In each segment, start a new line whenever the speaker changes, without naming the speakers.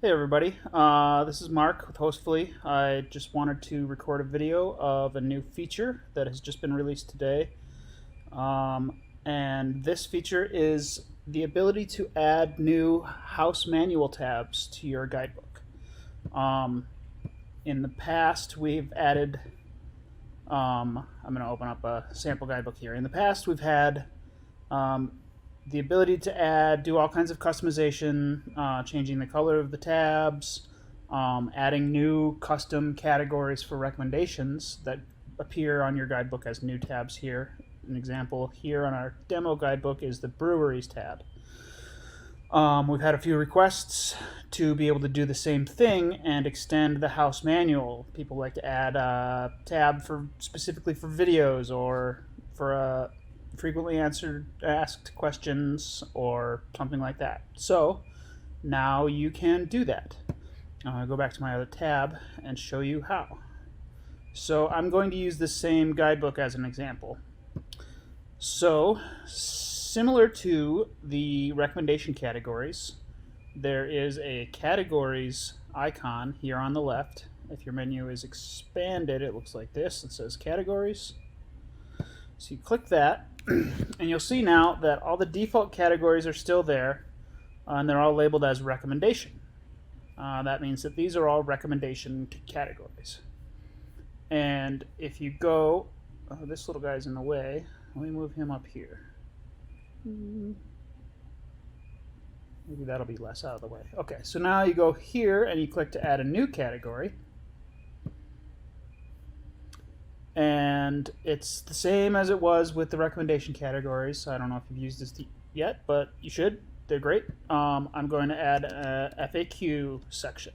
Hey everybody, this is Mark with Hostfully. I just wanted to record a video of a new feature that has just been released today. And this feature is the ability to add new house manual tabs to your guidebook. In the past, we've added, I'm going to open up a sample guidebook here. In the past, we've had the ability to do all kinds of customization, changing the color of the tabs, adding new custom categories for recommendations that appear on your guidebook as new tabs here. An example here on our demo guidebook is the breweries tab. We've had a few requests to be able to do the same thing and extend the house manual. People like to add a tab specifically for videos or for frequently asked questions or something like that. So now you can do that. I'll go back to my other tab and show you how. So I'm going to use the same guidebook as an example. So similar to the recommendation categories, there is a categories icon here on the left. If your menu is expanded, it looks like this. It says categories. So you click that, and you'll see now that all the default categories are still there, and they're all labeled as recommendation. That means that these are all recommendation categories. And if you go, this little guy's in the way. Let me move him up here. Maybe that'll be less out of the way. Okay, so now you go here and you click to add a new category. And it's the same as it was with the recommendation categories. I don't know if you've used this yet, but you should. They're great. I'm going to add a FAQ section.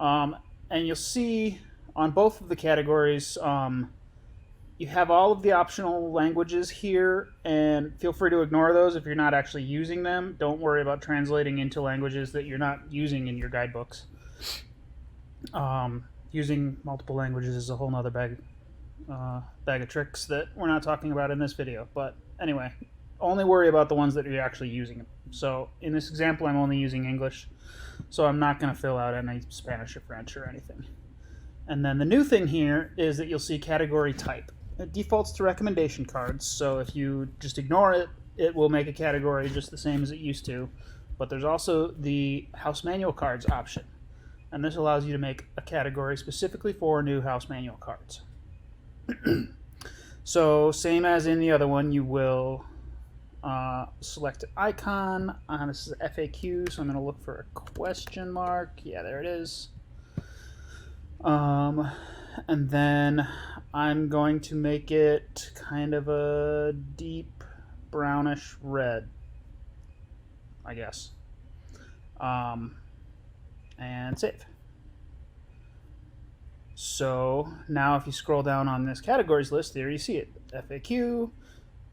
And you'll see on both of the categories, you have all of the optional languages here, and feel free to ignore those if you're not actually using them. Don't worry about translating into languages that you're not using in your guidebooks. Using multiple languages is a whole nother bag of tricks that we're not talking about in this video. But anyway, only worry about the ones that you're actually using. So in this example, I'm only using English, so I'm not going to fill out any Spanish or French or anything. And then the new thing here is that you'll see category type. It defaults to recommendation cards, so if you just ignore it, it will make a category just the same as it used to. But there's also the house manual cards option, and this allows you to make a category specifically for new house manual cards. So same as in the other one, you will select an icon. This is FAQ, so I'm going to look for a question mark. Yeah, there it is. And then I'm going to make it kind of a deep brownish red, I guess. And save. So now if you scroll down on this categories list, there you see it, FAQ,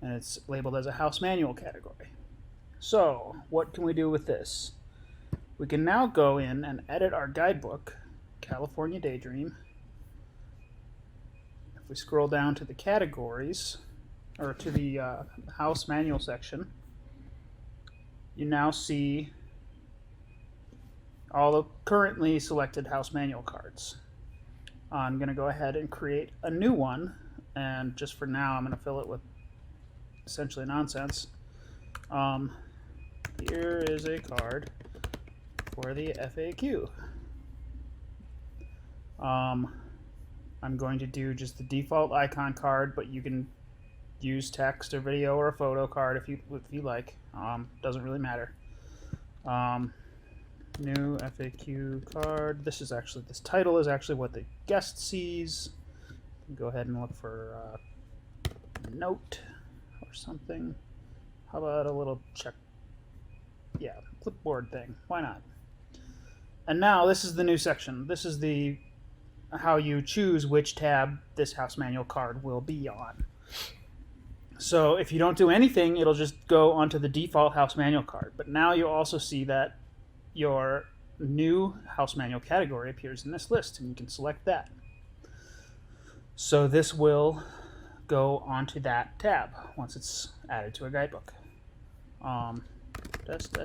and it's labeled as a house manual category. So what can we do with this? We can now go in and edit our guidebook, California Daydream. If we scroll down to the categories, or to the house manual section, you now see all the currently selected house manual cards. I'm going to go ahead and create a new one, and just for now I'm going to fill it with essentially nonsense. Here is a card for the FAQ. I'm going to do just the default icon card, but you can use text or video or a photo card if you like. Doesn't really matter. New FAQ card. This title is actually what the guest sees. Go ahead and look for a note or something. How about a little clipboard thing? Why not? And now this is the new section. This is how you choose which tab this house manual card will be on. So if you don't do anything, it'll just go onto the default house manual card. But now you also see that your new house manual category appears in this list, and you can select that. So this will go onto that tab once it's added to a guidebook. Test.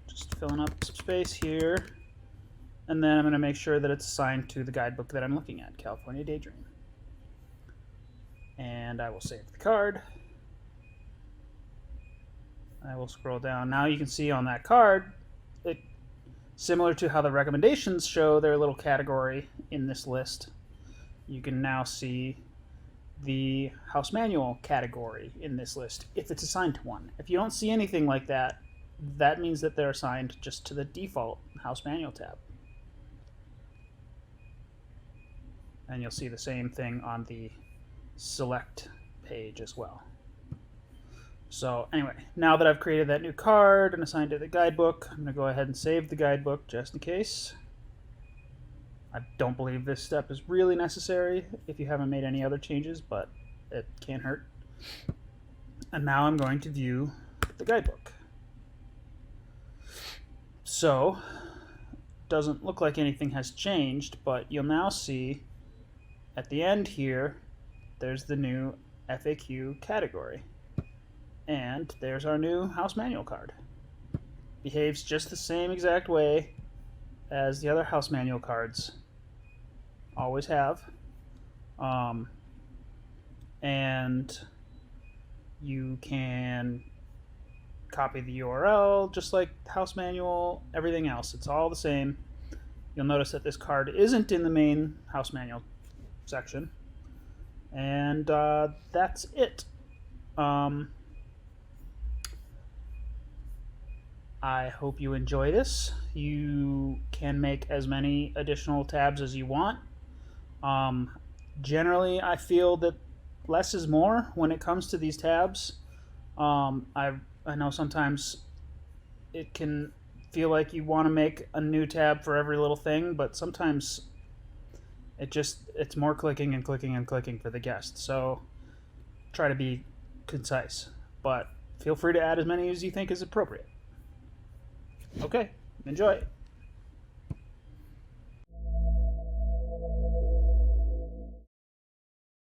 Just Just filling up some space here. And then I'm going to make sure that it's assigned to the guidebook that I'm looking at, California Daydream. And I will save the card. I will scroll down. Now you can see on that card, similar to how the recommendations show their little category in this list, you can now see the house manual category in this list if it's assigned to one. If you don't see anything like that, that means that they're assigned just to the default house manual tab. And you'll see the same thing on the select page as well. So anyway, now that I've created that new card and assigned it the guidebook, I'm going to go ahead and save the guidebook just in case. I don't believe this step is really necessary if you haven't made any other changes, but it can't hurt. And now I'm going to view the guidebook. So, doesn't look like anything has changed, but you'll now see at the end here, there's the new FAQ category. And there's our new house manual card. Behaves just the same exact way as the other house manual cards always have. And you can copy the URL just like house manual, everything else. It's all the same. You'll notice that this card isn't in the main house manual section. And that's it. I hope you enjoy this. You can make as many additional tabs as you want. Generally, I feel that less is more when it comes to these tabs. I know sometimes it can feel like you want to make a new tab for every little thing, but sometimes it's more clicking and clicking and clicking for the guest. So try to be concise, but feel free to add as many as you think is appropriate. Okay, enjoy.